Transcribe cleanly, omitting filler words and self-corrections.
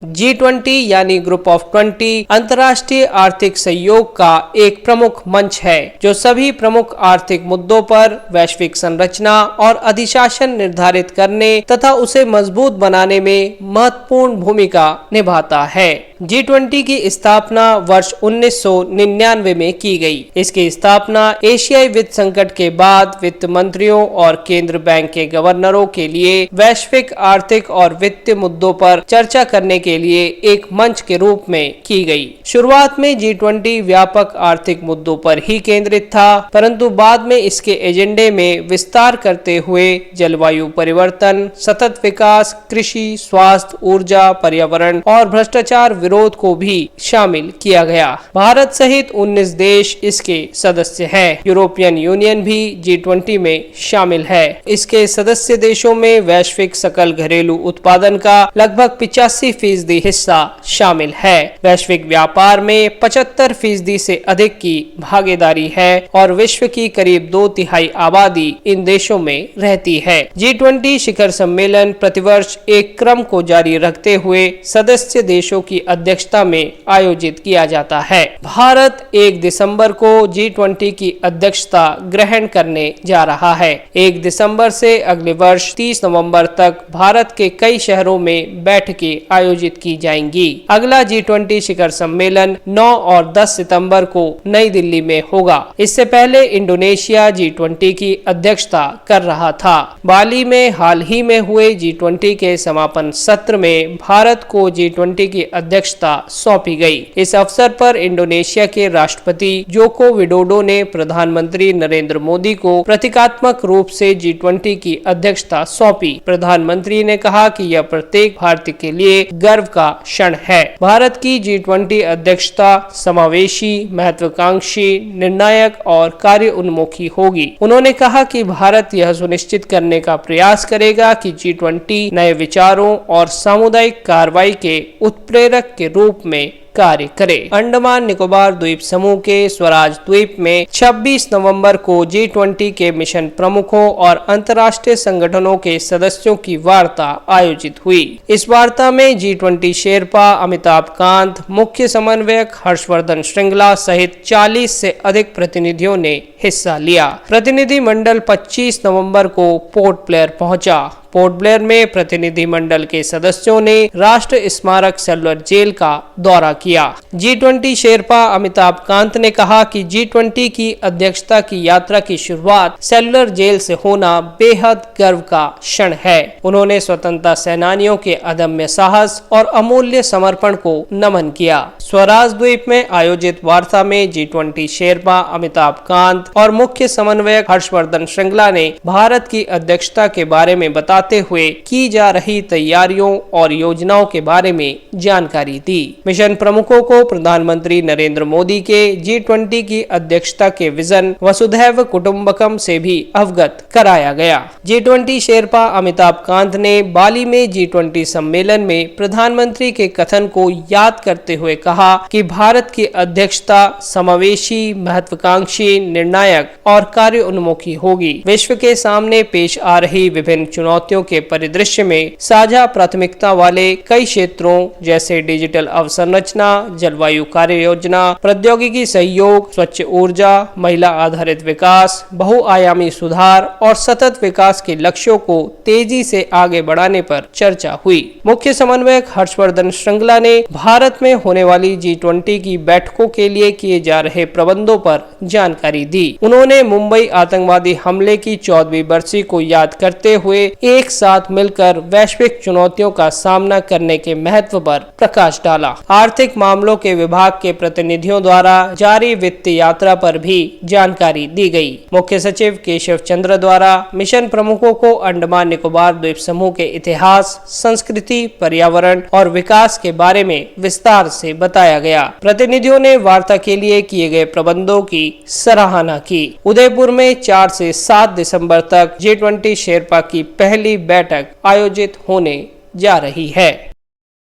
G20 यानी group of 20 अंतर्राष्ट्रीय आर्थिक सहयोग का एक प्रमुख मंच है जो सभी प्रमुख आर्थिक मुद्दों पर वैश्विक संरचना और अधिशासन निर्धारित करने तथा उसे मजबूत बनाने में महत्वपूर्ण भूमिका निभाता है। G20 की स्थापना वर्ष 1999 में की गई। इसकी स्थापना एशियाई वित्त संकट के बाद वित्त मंत्रियों और केंद्र बैंक के गवर्नरों के लिए वैश्विक आर्थिक और वित्तीय मुद्दों पर चर्चा करने के लिए एक मंच के रूप में की गई। शुरुआत में G20 व्यापक आर्थिक मुद्दों पर ही केंद्रित था, परंतु बाद में इसके एजेंडे में विस्तार करते हुए जलवायु परिवर्तन, सतत विकास, कृषि, स्वास्थ्य, ऊर्जा, पर्यावरण और भ्रष्टाचार विरोध को भी शामिल किया गया। भारत सहित 19 देश इसके सदस्य हैं। यूरोपियन यूनियन भी G20 में शामिल है। इसके सदस्य देशों में वैश्विक सकल घरेलू उत्पादन का लगभग 85% हिस्सा शामिल है। वैश्विक व्यापार में 75% से अधिक की भागीदारी है और विश्व की करीब 2/3 आबादी इन देशों में रहती है। G20 शिखर सम्मेलन प्रतिवर्ष एक क्रम को जारी रखते हुए सदस्य देशों की अध्यक्षता में आयोजित किया जाता है। भारत 1 दिसंबर को G20 की अध्यक्षता ग्रहण करने जा रहा है। 1 दिसंबर से अगले वर्ष 30 नवंबर तक भारत के कई शहरों में बैठकें आयोजित की जाएंगी। अगला G20 शिखर सम्मेलन 9 और 10 सितंबर को नई दिल्ली में होगा। इससे पहले इंडोनेशिया G20 की अध्यक्षता कर रहा था। बाली में हाल ही में हुए G20 के समापन सत्र में भारत को G20 की अध्यक्षता सौंपी गई। इस अवसर पर इंडोनेशिया के राष्ट्रपति जोको विडोडो ने प्रधानमंत्री नरेंद्र मोदी को प्रतीकात्मक रूप से G20 की अध्यक्षता सौंपी। प्रधानमंत्री ने कहा कि यह प्रत्येक भारतीय के लिए गर्व का क्षण है। भारत की G20 अध्यक्षता समावेशी, महत्वाकांक्षी, निर्णायक और कार्य उन्मुखी होगी। उन्होंने कहा कि भारत यह सुनिश्चित करने का प्रयास करेगा कि G20 नए विचारों और सामुदायिक कार्रवाई के उत्प्रेरक के रूप में कार्य करे। अंडमान निकोबार द्वीप समूह के स्वराज द्वीप में 26 नवंबर को G20 के मिशन प्रमुखों और अंतर्राष्ट्रीय संगठनों के सदस्यों की वार्ता आयोजित हुई। इस वार्ता में G20 शेरपा अमिताभ कांत, मुख्य समन्वयक हर्षवर्धन श्रृंगला सहित 40 से अधिक प्रतिनिधियों ने हिस्सा लिया। प्रतिनिधि मंडल 25 नवंबर को पोर्ट ब्लेयर पहुंचा। पोर्ट ब्लेयर में प्रतिनिधि मंडल के सदस्यों ने राष्ट्र स्मारक सेलुलर जेल का दौरा किया। G20 शेरपा अमिताभ कांत ने कहा कि G20 की अध्यक्षता की यात्रा की शुरुआत सेलुलर जेल से होना बेहद गर्व का क्षण है। उन्होंने स्वतंत्रता सेनानियों के अदम्य साहस और अमूल्य समर्पण को नमन किया। स्वराज द्वीप में आयोजित वार्ता में G20 शेरपा अमिताभ कांत और मुख्य समन्वयक हर्षवर्धन श्रृंगला ने भारत की अध्यक्षता के बारे में बताते हुए की जा रही तैयारियों और योजनाओं के बारे में जानकारी दी। मिशन प्रमुखों को प्रधानमंत्री नरेंद्र मोदी के G20 की अध्यक्षता के विजन वसुधैव कुटुंबकम से भी अवगत कराया गया। G20 शेरपा अमिताभ कांत ने बाली में G20 सम्मेलन में प्रधानमंत्री के कथन को याद करते हुए कहा कि भारत की अध्यक्षता समावेशी, महत्वाकांक्षी, निर्णायक और कार्य उन्मुखी होगी। विश्व के सामने पेश आ रही विभिन्न चुनौतियों के परिदृश्य में साझा प्राथमिकता वाले कई क्षेत्रों जैसे डिजिटल अवसंरचना, जलवायु कार्य योजना, प्रौद्योगिकी सहयोग, स्वच्छ ऊर्जा, महिला आधारित विकास, बहुआयामी सुधार और सतत विकास के लक्ष्यों को तेजी से आगे बढ़ाने पर चर्चा हुई। मुख्य समन्वयक हर्षवर्धन श्रृंगला ने भारत में होने वाली G20 की बैठकों के लिए किए जा रहे प्रबंधों पर जानकारी दी। उन्होंने मुंबई आतंकवादी हमले की 14वीं बरसी को याद करते हुए एक साथ मिलकर वैश्विक चुनौतियों का सामना करने के महत्व पर प्रकाश डाला। आर्थिक मामलों के विभाग के प्रतिनिधियों द्वारा जारी वित्तीय यात्रा पर भी जानकारी दी गई। मुख्य सचिव केशव चंद्र द्वारा मिशन प्रमुखों को अंडमान निकोबार द्वीप समूह के इतिहास, संस्कृति, पर्यावरण और विकास के बारे में विस्तार से बताया गया। प्रतिनिधियों ने वार्ता के लिए किए गए प्रबंधों की सराहना की। उदयपुर में 4 से 7 दिसंबर तक G20 शेरपा की पहली बैठक आयोजित होने जा रही है।